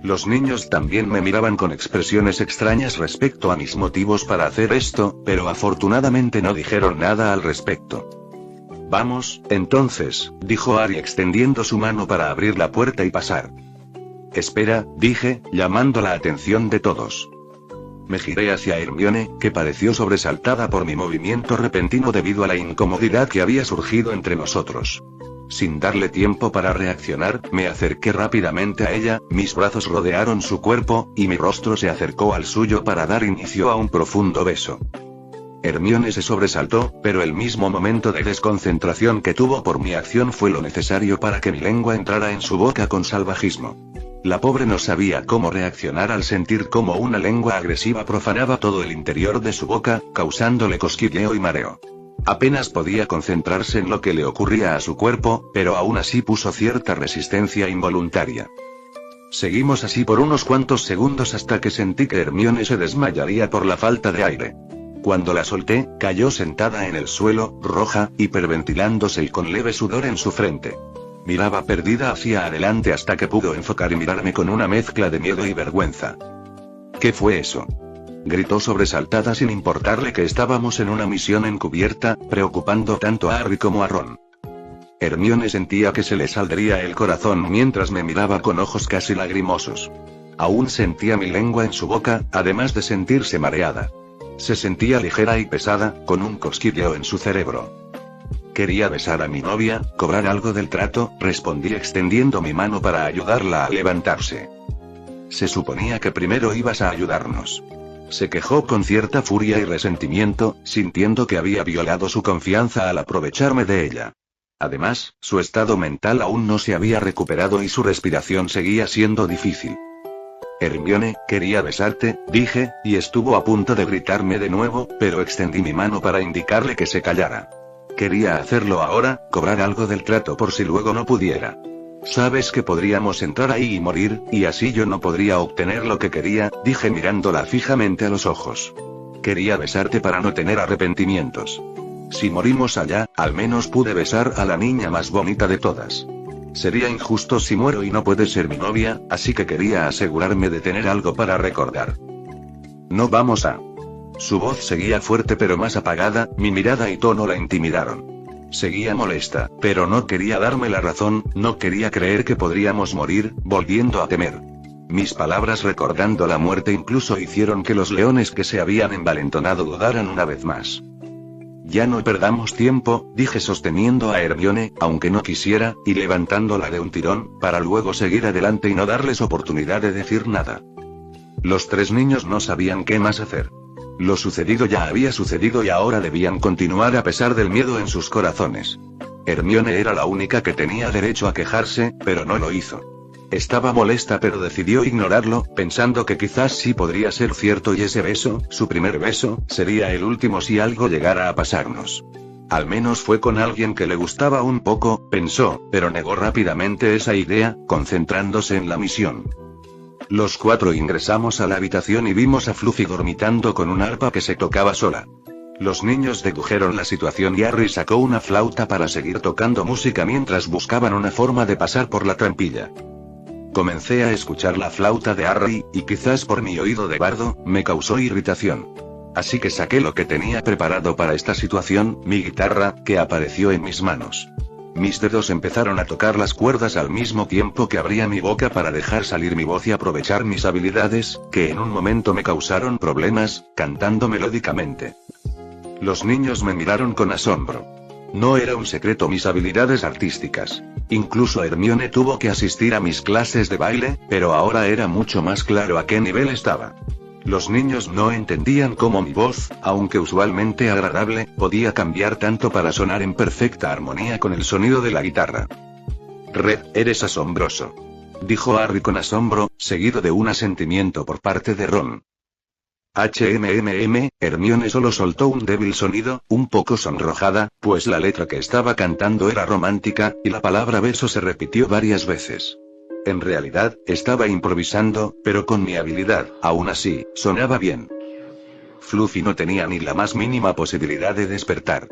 Los niños también me miraban con expresiones extrañas respecto a mis motivos para hacer esto, pero afortunadamente no dijeron nada al respecto. Vamos, entonces, dijo Harry extendiendo su mano para abrir la puerta y pasar. Espera, dije, llamando la atención de todos. Me giré hacia Hermione, que pareció sobresaltada por mi movimiento repentino debido a la incomodidad que había surgido entre nosotros. Sin darle tiempo para reaccionar, me acerqué rápidamente a ella, mis brazos rodearon su cuerpo, y mi rostro se acercó al suyo para dar inicio a un profundo beso. Hermione se sobresaltó, pero el mismo momento de desconcentración que tuvo por mi acción fue lo necesario para que mi lengua entrara en su boca con salvajismo. La pobre no sabía cómo reaccionar al sentir cómo una lengua agresiva profanaba todo el interior de su boca, causándole cosquilleo y mareo. Apenas podía concentrarse en lo que le ocurría a su cuerpo, pero aún así puso cierta resistencia involuntaria. Seguimos así por unos cuantos segundos hasta que sentí que Hermione se desmayaría por la falta de aire. Cuando la solté, cayó sentada en el suelo, roja, hiperventilándose y con leve sudor en su frente. Miraba perdida hacia adelante hasta que pudo enfocar y mirarme con una mezcla de miedo y vergüenza. ¿Qué fue eso?, gritó sobresaltada sin importarle que estábamos en una misión encubierta, preocupando tanto a Harry como a Ron. Hermione sentía que se le saldría el corazón mientras me miraba con ojos casi lagrimosos. Aún sentía mi lengua en su boca, además de sentirse mareada. Se sentía ligera y pesada, con un cosquilleo en su cerebro. Quería besar a mi novia, cobrar algo del trato, respondí extendiendo mi mano para ayudarla a levantarse. Se suponía que primero ibas a ayudarnos. Se quejó con cierta furia y resentimiento, sintiendo que había violado su confianza al aprovecharme de ella. Además, su estado mental aún no se había recuperado y su respiración seguía siendo difícil. Hermione, quería besarte, dije, y estuvo a punto de gritarme de nuevo, pero extendí mi mano para indicarle que se callara. Quería hacerlo ahora, cobrar algo del trato por si luego no pudiera. Sabes que podríamos entrar ahí y morir, y así yo no podría obtener lo que quería, dije mirándola fijamente a los ojos. Quería besarte para no tener arrepentimientos. Si morimos allá, al menos pude besar a la niña más bonita de todas. Sería injusto si muero y no puedes ser mi novia, así que quería asegurarme de tener algo para recordar. No vamos a... Su voz seguía fuerte pero más apagada, mi mirada y tono la intimidaron. Seguía molesta, pero no quería darme la razón, no quería creer que podríamos morir, volviendo a temer. Mis palabras recordando la muerte incluso hicieron que los leones que se habían envalentonado dudaran una vez más. Ya no perdamos tiempo, dije sosteniendo a Hermione, aunque no quisiera, y levantándola de un tirón, para luego seguir adelante y no darles oportunidad de decir nada. Los tres niños no sabían qué más hacer. Lo sucedido ya había sucedido y ahora debían continuar a pesar del miedo en sus corazones. Hermione era la única que tenía derecho a quejarse, pero no lo hizo. Estaba molesta pero decidió ignorarlo, pensando que quizás sí podría ser cierto y ese beso, su primer beso, sería el último si algo llegara a pasarnos. Al menos fue con alguien que le gustaba un poco, pensó, pero negó rápidamente esa idea, concentrándose en la misión. Los 4 ingresamos a la habitación y vimos a Fluffy dormitando con un arpa que se tocaba sola. Los niños dedujeron la situación y Harry sacó una flauta para seguir tocando música mientras buscaban una forma de pasar por la trampilla. Comencé a escuchar la flauta de Harry, y quizás por mi oído de bardo, me causó irritación. Así que saqué lo que tenía preparado para esta situación, mi guitarra, que apareció en mis manos. Mis dedos empezaron a tocar las cuerdas al mismo tiempo que abría mi boca para dejar salir mi voz y aprovechar mis habilidades, que en un momento me causaron problemas, cantando melódicamente. Los niños me miraron con asombro. No era un secreto mis habilidades artísticas. Incluso Hermione tuvo que asistir a mis clases de baile, pero ahora era mucho más claro a qué nivel estaba. Los niños no entendían cómo mi voz, aunque usualmente agradable, podía cambiar tanto para sonar en perfecta armonía con el sonido de la guitarra. Red, eres asombroso. Dijo Harry con asombro, seguido de un asentimiento por parte de Ron. Hermione solo soltó un débil sonido, un poco sonrojada, pues la letra que estaba cantando era romántica, y la palabra beso se repitió varias veces. En realidad, estaba improvisando, pero con mi habilidad, aún así, sonaba bien. Fluffy no tenía ni la más mínima posibilidad de despertar.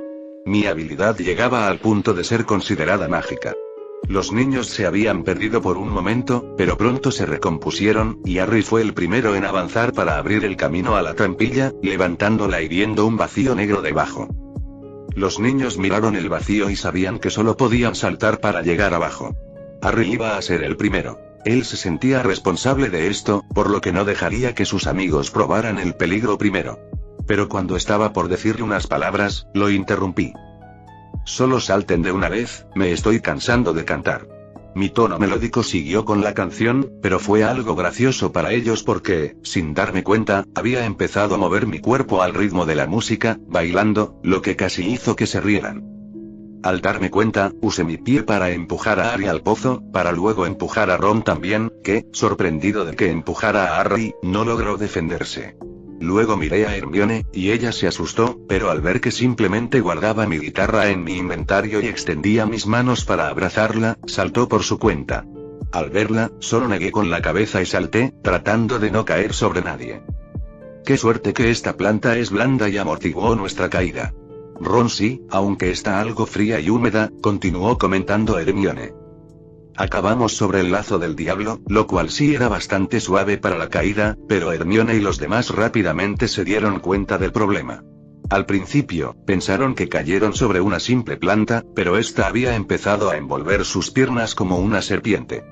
Mi habilidad llegaba al punto de ser considerada mágica. Los niños se habían perdido por un momento, pero pronto se recompusieron, y Harry fue el primero en avanzar para abrir el camino a la trampilla, levantándola y viendo un vacío negro debajo. Los niños miraron el vacío y sabían que solo podían saltar para llegar abajo. Harry iba a ser el primero. Él se sentía responsable de esto, por lo que no dejaría que sus amigos probaran el peligro primero. Pero cuando estaba por decirle unas palabras, lo interrumpí. Solo salten de una vez, me estoy cansando de cantar. Mi tono melódico siguió con la canción, pero fue algo gracioso para ellos porque, sin darme cuenta, había empezado a mover mi cuerpo al ritmo de la música, bailando, lo que casi hizo que se rieran. Al darme cuenta, usé mi pie para empujar a Harry al pozo, para luego empujar a Ron también, que, sorprendido de que empujara a Harry, no logró defenderse. Luego miré a Hermione, y ella se asustó, pero al ver que simplemente guardaba mi guitarra en mi inventario y extendía mis manos para abrazarla, saltó por su cuenta. Al verla, solo negué con la cabeza y salté, tratando de no caer sobre nadie. Qué suerte que esta planta es blanda y amortiguó nuestra caída. Ron sí, aunque está algo fría y húmeda, continuó comentando Hermione. Acabamos sobre el lazo del diablo, lo cual sí era bastante suave para la caída, pero Hermione y los demás rápidamente se dieron cuenta del problema. Al principio, pensaron que cayeron sobre una simple planta, pero esta había empezado a envolver sus piernas como una serpiente.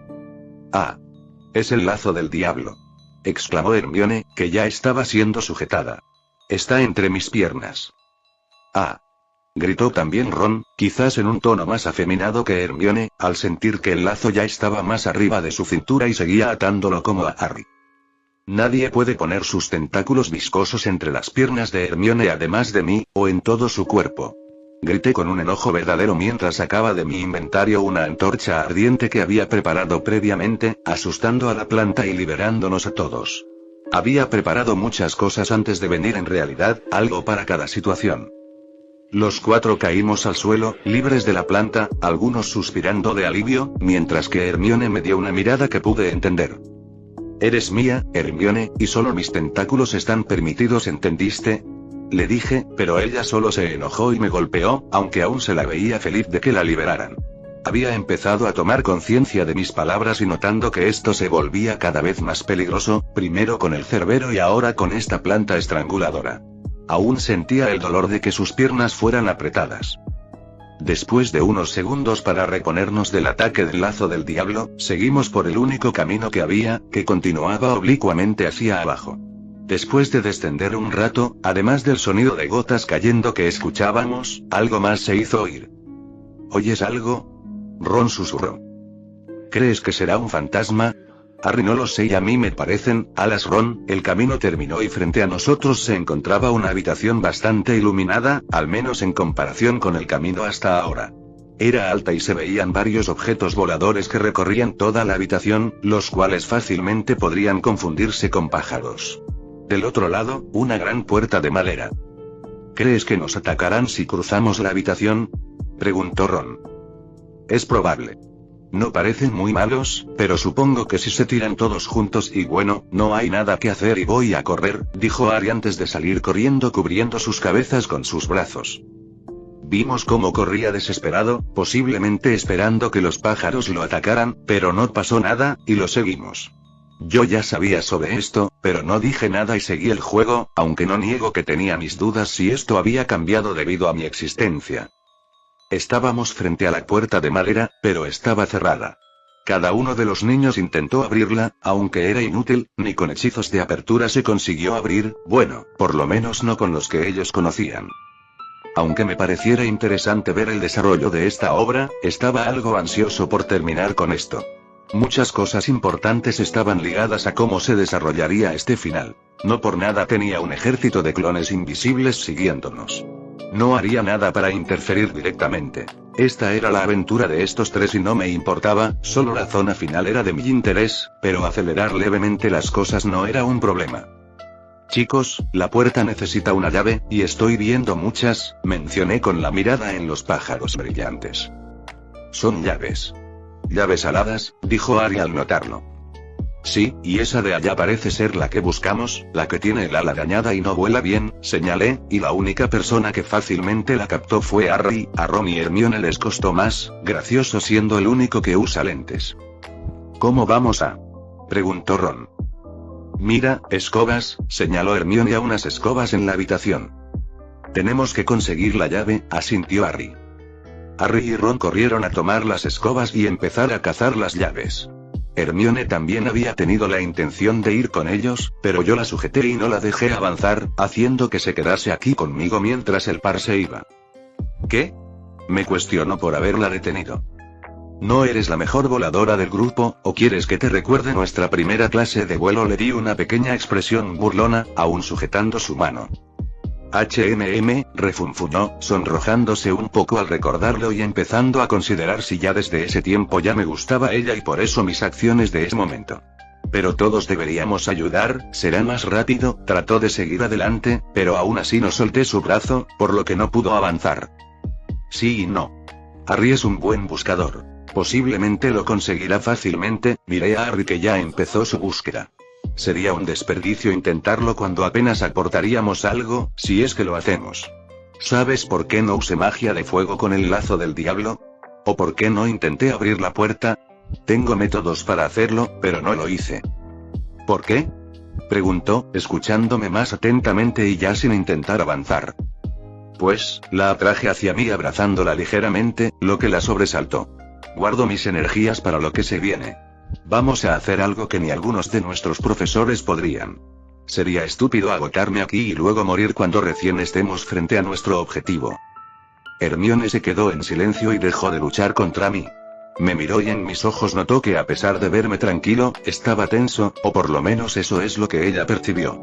¡Ah! Es el lazo del diablo, exclamó Hermione, que ya estaba siendo sujetada. Está entre mis piernas. ¡Ah! Gritó también Ron, quizás en un tono más afeminado que Hermione, al sentir que el lazo ya estaba más arriba de su cintura y seguía atándolo como a Harry. Nadie puede poner sus tentáculos viscosos entre las piernas de Hermione además de mí, o en todo su cuerpo. Grité con un enojo verdadero mientras sacaba de mi inventario una antorcha ardiente que había preparado previamente, asustando a la planta y liberándonos a todos. Había preparado muchas cosas antes de venir en realidad, algo para cada situación. Los 4 caímos al suelo, libres de la planta, algunos suspirando de alivio, mientras que Hermione me dio una mirada que pude entender. Eres mía, Hermione, y solo mis tentáculos están permitidos, ¿entendiste? Le dije, pero ella solo se enojó y me golpeó, aunque aún se la veía feliz de que la liberaran. Había empezado a tomar conciencia de mis palabras y notando que esto se volvía cada vez más peligroso, primero con el cerbero y ahora con esta planta estranguladora. Aún sentía el dolor de que sus piernas fueran apretadas. Después de unos segundos para reponernos del ataque del lazo del diablo, seguimos por el único camino que había, que continuaba oblicuamente hacia abajo. Después de descender un rato, además del sonido de gotas cayendo que escuchábamos, algo más se hizo oír. ¿Oyes algo? Ron susurró. ¿Crees que será un fantasma? Harry, no lo sé, y a mí me parecen alas. Ron. El camino terminó y frente a nosotros se encontraba una habitación bastante iluminada, al menos en comparación con el camino hasta ahora. Era alta y se veían varios objetos voladores que recorrían toda la habitación, los cuales fácilmente podrían confundirse con pájaros. Del otro lado, una gran puerta de madera. ¿Crees que nos atacarán si cruzamos la habitación?, preguntó Ron. Es probable. No parecen muy malos, pero supongo que si se tiran todos juntos y bueno, no hay nada que hacer y voy a correr, dijo Harry antes de salir corriendo cubriendo sus cabezas con sus brazos. Vimos cómo corría desesperado, posiblemente esperando que los pájaros lo atacaran, pero no pasó nada, y lo seguimos. Yo ya sabía sobre esto, pero no dije nada y seguí el juego, aunque no niego que tenía mis dudas si esto había cambiado debido a mi existencia. Estábamos frente a la puerta de madera, pero estaba cerrada. Cada uno de los niños intentó abrirla, aunque era inútil, ni con hechizos de apertura se consiguió abrir, bueno, por lo menos no con los que ellos conocían. Aunque me pareciera interesante ver el desarrollo de esta obra, estaba algo ansioso por terminar con esto. Muchas cosas importantes estaban ligadas a cómo se desarrollaría este final. No por nada tenía un ejército de clones invisibles siguiéndonos. No haría nada para interferir directamente. Esta era la aventura de estos tres y no me importaba, solo la zona final era de mi interés, pero acelerar levemente las cosas no era un problema. Chicos, la puerta necesita una llave, y estoy viendo muchas, mencioné con la mirada en los pájaros brillantes. Son llaves. Llaves aladas, dijo Harry al notarlo. Sí, y esa de allá parece ser la que buscamos, la que tiene el ala dañada y no vuela bien, señalé, y la única persona que fácilmente la captó fue Harry. A Ron y Hermione les costó más, gracioso siendo el único que usa lentes. ¿Cómo vamos a?, preguntó Ron. Mira, escobas, señaló Hermione a unas escobas en la habitación. Tenemos que conseguir la llave, asintió Harry. Harry y Ron corrieron a tomar las escobas y empezar a cazar las llaves. Hermione también había tenido la intención de ir con ellos, pero yo la sujeté y no la dejé avanzar, haciendo que se quedase aquí conmigo mientras el par se iba. ¿Qué?, me cuestionó por haberla detenido. ¿No eres la mejor voladora del grupo, o quieres que te recuerde nuestra primera clase de vuelo? Le di una pequeña expresión burlona, aún sujetando su mano. Refunfuñó, sonrojándose un poco al recordarlo y empezando a considerar si ya desde ese tiempo ya me gustaba ella y por eso mis acciones de ese momento. Pero todos deberíamos ayudar, será más rápido, trató de seguir adelante, pero aún así no solté su brazo, por lo que no pudo avanzar. Sí y no. Harry es un buen buscador. Posiblemente lo conseguirá fácilmente, miré a Harry que ya empezó su búsqueda. Sería un desperdicio intentarlo cuando apenas aportaríamos algo, si es que lo hacemos. ¿Sabes por qué no usé magia de fuego con el lazo del diablo? ¿O por qué no intenté abrir la puerta? Tengo métodos para hacerlo, pero no lo hice. ¿Por qué?, preguntó, escuchándome más atentamente y ya sin intentar avanzar. Pues, la atraje hacia mí abrazándola ligeramente, lo que la sobresaltó. Guardo mis energías para lo que se viene. Vamos a hacer algo que ni algunos de nuestros profesores podrían. Sería estúpido agotarme aquí y luego morir cuando recién estemos frente a nuestro objetivo. Hermione se quedó en silencio y dejó de luchar contra mí. Me miró y en mis ojos notó que a pesar de verme tranquilo, estaba tenso, o por lo menos eso es lo que ella percibió.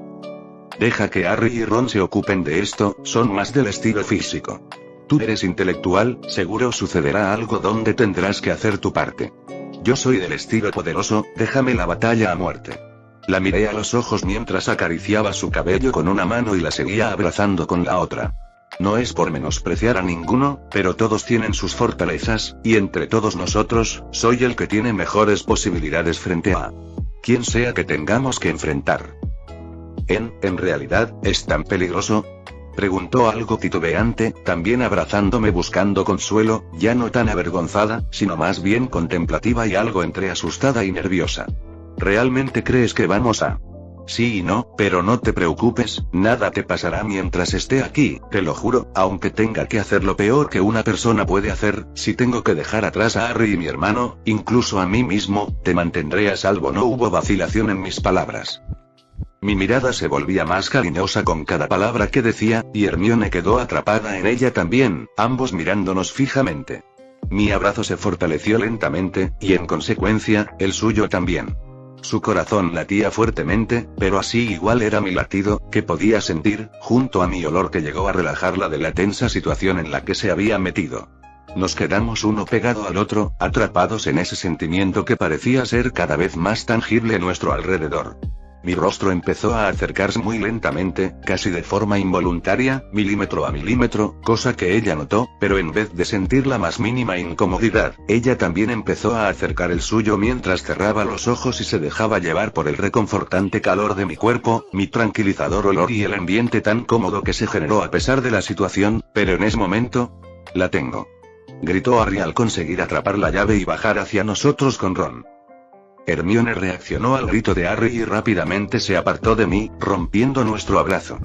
Deja que Harry y Ron se ocupen de esto, son más del estilo físico. Tú eres intelectual, seguro sucederá algo donde tendrás que hacer tu parte. Yo soy del estilo poderoso, déjame la batalla a muerte. La miré a los ojos mientras acariciaba su cabello con una mano y la seguía abrazando con la otra. No es por menospreciar a ninguno, pero todos tienen sus fortalezas, y entre todos nosotros, soy el que tiene mejores posibilidades frente a quien sea que tengamos que enfrentar. ¿En realidad, es tan peligroso?, preguntó algo titubeante, también abrazándome buscando consuelo, ya no tan avergonzada, sino más bien contemplativa y algo entre asustada y nerviosa. ¿Realmente crees que vamos a...? Sí y no, pero no te preocupes, nada te pasará mientras esté aquí, te lo juro, aunque tenga que hacer lo peor que una persona puede hacer, si tengo que dejar atrás a Harry y mi hermano, incluso a mí mismo, te mantendré a salvo. No hubo vacilación en mis palabras. Mi mirada se volvía más cariñosa con cada palabra que decía, y Hermione quedó atrapada en ella también, ambos mirándonos fijamente. Mi abrazo se fortaleció lentamente, y en consecuencia, el suyo también. Su corazón latía fuertemente, pero así igual era mi latido, que podía sentir, junto a mi olor que llegó a relajarla de la tensa situación en la que se había metido. Nos quedamos uno pegado al otro, atrapados en ese sentimiento que parecía ser cada vez más tangible a nuestro alrededor. Mi rostro empezó a acercarse muy lentamente, casi de forma involuntaria, milímetro a milímetro, cosa que ella notó, pero en vez de sentir la más mínima incomodidad, ella también empezó a acercar el suyo mientras cerraba los ojos y se dejaba llevar por el reconfortante calor de mi cuerpo, mi tranquilizador olor y el ambiente tan cómodo que se generó a pesar de la situación, pero en ese momento... La tengo. Gritó Harry al conseguir atrapar la llave y bajar hacia nosotros con Ron. Hermione reaccionó al grito de Harry y rápidamente se apartó de mí, rompiendo nuestro abrazo.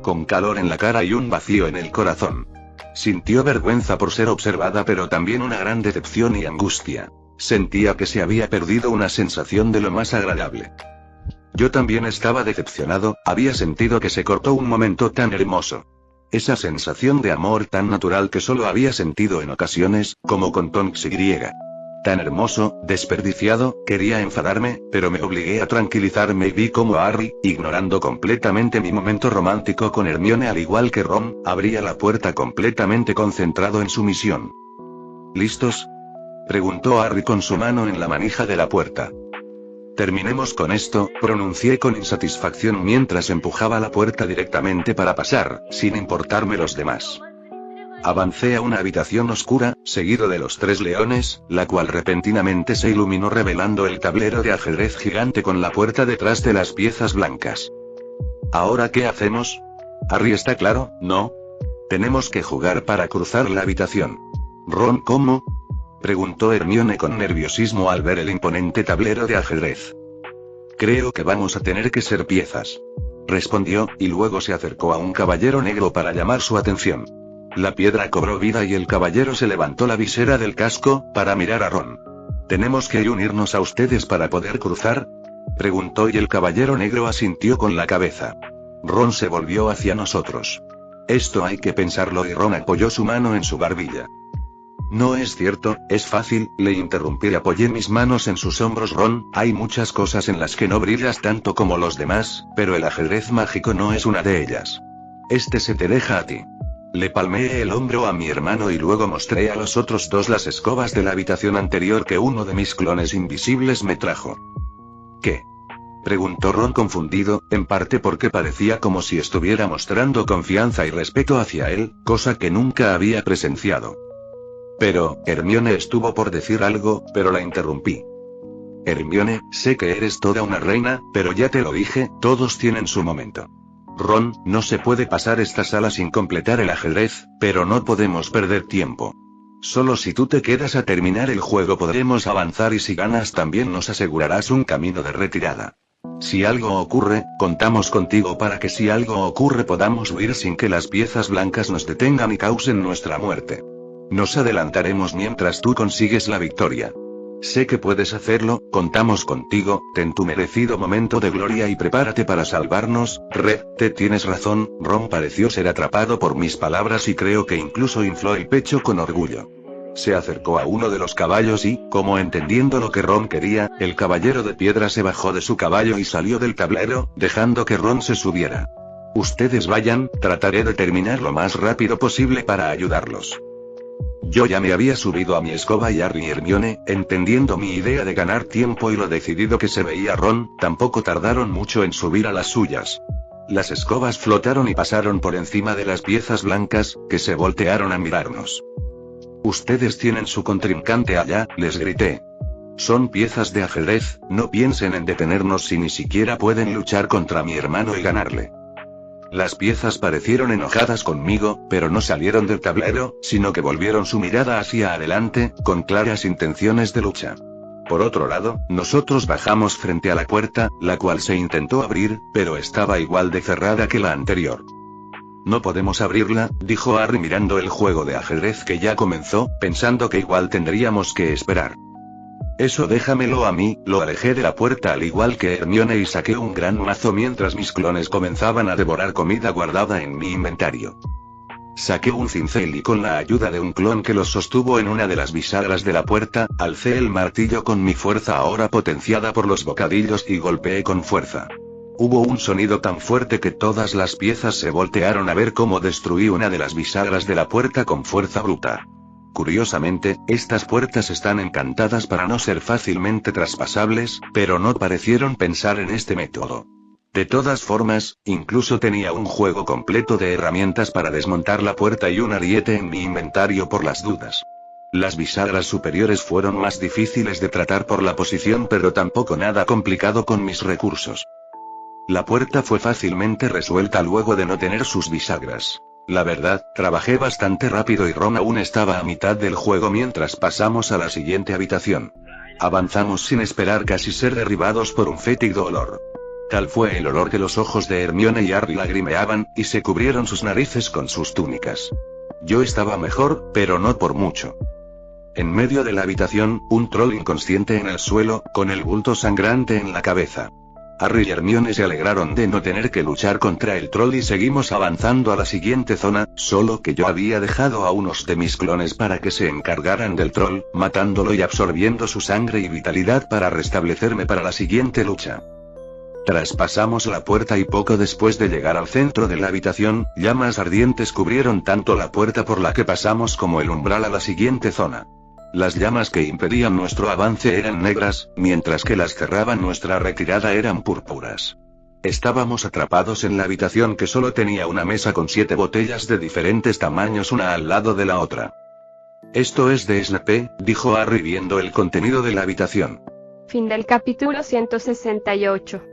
Con calor en la cara y un vacío en el corazón. Sintió vergüenza por ser observada, pero también una gran decepción y angustia. Sentía que se había perdido una sensación de lo más agradable. Yo también estaba decepcionado, había sentido que se cortó un momento tan hermoso. Esa sensación de amor tan natural que solo había sentido en ocasiones, como con Tonks y. Tan hermoso, desperdiciado, quería enfadarme, pero me obligué a tranquilizarme y vi cómo Harry, ignorando completamente mi momento romántico con Hermione al igual que Ron, abría la puerta completamente concentrado en su misión. ¿Listos?, preguntó Harry con su mano en la manija de la puerta. Terminemos con esto, pronuncié con insatisfacción mientras empujaba la puerta directamente para pasar, sin importarme los demás. Avancé a una habitación oscura, seguido de los 3 leones, la cual repentinamente se iluminó revelando el tablero de ajedrez gigante con la puerta detrás de las piezas blancas. ¿Ahora qué hacemos? Harry, ¿está claro, no? Tenemos que jugar para cruzar la habitación. Ron, ¿cómo?, preguntó Hermione con nerviosismo al ver el imponente tablero de ajedrez. Creo que vamos a tener que ser piezas, respondió, y luego se acercó a un caballero negro para llamar su atención. La piedra cobró vida y el caballero se levantó la visera del casco, para mirar a Ron. ¿Tenemos que unirnos a ustedes para poder cruzar?, preguntó y el caballero negro asintió con la cabeza. Ron se volvió hacia nosotros. Esto hay que pensarlo y Ron apoyó su mano en su barbilla. No es cierto, es fácil, le interrumpí y apoyé mis manos en sus hombros. Ron, hay muchas cosas en las que no brillas tanto como los demás, pero el ajedrez mágico no es una de ellas. Este se te deja a ti. Le palmeé el hombro a mi hermano y luego mostré a los otros 2 las escobas de la habitación anterior que uno de mis clones invisibles me trajo. ¿Qué?, preguntó Ron confundido, en parte porque parecía como si estuviera mostrando confianza y respeto hacia él, cosa que nunca había presenciado. Pero, Hermione estuvo por decir algo, pero la interrumpí. Hermione, sé que eres toda una reina, pero ya te lo dije, todos tienen su momento. Ron, no se puede pasar esta sala sin completar el ajedrez, pero no podemos perder tiempo. Solo si tú te quedas a terminar el juego podremos avanzar y si ganas también nos asegurarás un camino de retirada. Si algo ocurre, contamos contigo para que si algo ocurre podamos huir sin que las piezas blancas nos detengan y causen nuestra muerte. Nos adelantaremos mientras tú consigues la victoria. Sé que puedes hacerlo, contamos contigo, ten tu merecido momento de gloria y prepárate para salvarnos. Red, te tienes razón, Ron pareció ser atrapado por mis palabras y creo que incluso infló el pecho con orgullo. Se acercó a uno de los caballos y, como entendiendo lo que Ron quería, el caballero de piedra se bajó de su caballo y salió del tablero, dejando que Ron se subiera. Ustedes vayan, trataré de terminar lo más rápido posible para ayudarlos. Yo ya me había subido a mi escoba y Harry y Hermione, entendiendo mi idea de ganar tiempo y lo decidido que se veía Ron, tampoco tardaron mucho en subir a las suyas. Las escobas flotaron y pasaron por encima de las piezas blancas, que se voltearon a mirarnos. Ustedes tienen su contrincante allá, les grité. Son piezas de ajedrez, no piensen en detenernos si ni siquiera pueden luchar contra mi hermano y ganarle. Las piezas parecieron enojadas conmigo, pero no salieron del tablero, sino que volvieron su mirada hacia adelante, con claras intenciones de lucha. Por otro lado, nosotros bajamos frente a la puerta, la cual se intentó abrir, pero estaba igual de cerrada que la anterior. No podemos abrirla, dijo Harry mirando el juego de ajedrez que ya comenzó, pensando que igual tendríamos que esperar. Eso déjamelo a mí, lo alejé de la puerta al igual que Hermione y saqué un gran mazo mientras mis clones comenzaban a devorar comida guardada en mi inventario. Saqué un cincel y con la ayuda de un clon que los sostuvo en una de las bisagras de la puerta, alcé el martillo con mi fuerza ahora potenciada por los bocadillos y golpeé con fuerza. Hubo un sonido tan fuerte que todas las piezas se voltearon a ver cómo destruí una de las bisagras de la puerta con fuerza bruta. Curiosamente, estas puertas están encantadas para no ser fácilmente traspasables, pero no parecieron pensar en este método. De todas formas, incluso tenía un juego completo de herramientas para desmontar la puerta y un ariete en mi inventario por las dudas. Las bisagras superiores fueron más difíciles de tratar por la posición, pero tampoco nada complicado con mis recursos. La puerta fue fácilmente resuelta luego de no tener sus bisagras. La verdad, trabajé bastante rápido y Ron aún estaba a mitad del juego mientras pasamos a la siguiente habitación. Avanzamos sin esperar casi ser derribados por un fétido olor. Tal fue el olor que los ojos de Hermione y Harry lagrimeaban, y se cubrieron sus narices con sus túnicas. Yo estaba mejor, pero no por mucho. En medio de la habitación, un troll inconsciente en el suelo, con el bulto sangrante en la cabeza. Harry y Hermione se alegraron de no tener que luchar contra el troll y seguimos avanzando a la siguiente zona, solo que yo había dejado a unos de mis clones para que se encargaran del troll, matándolo y absorbiendo su sangre y vitalidad para restablecerme para la siguiente lucha. Traspasamos la puerta y poco después de llegar al centro de la habitación, llamas ardientes cubrieron tanto la puerta por la que pasamos como el umbral a la siguiente zona. Las llamas que impedían nuestro avance eran negras, mientras que las cerraban nuestra retirada eran púrpuras. Estábamos atrapados en la habitación que solo tenía una mesa con 7 botellas de diferentes tamaños una al lado de la otra. «Esto es de Snape», dijo Harry viendo el contenido de la habitación. Fin del capítulo 168.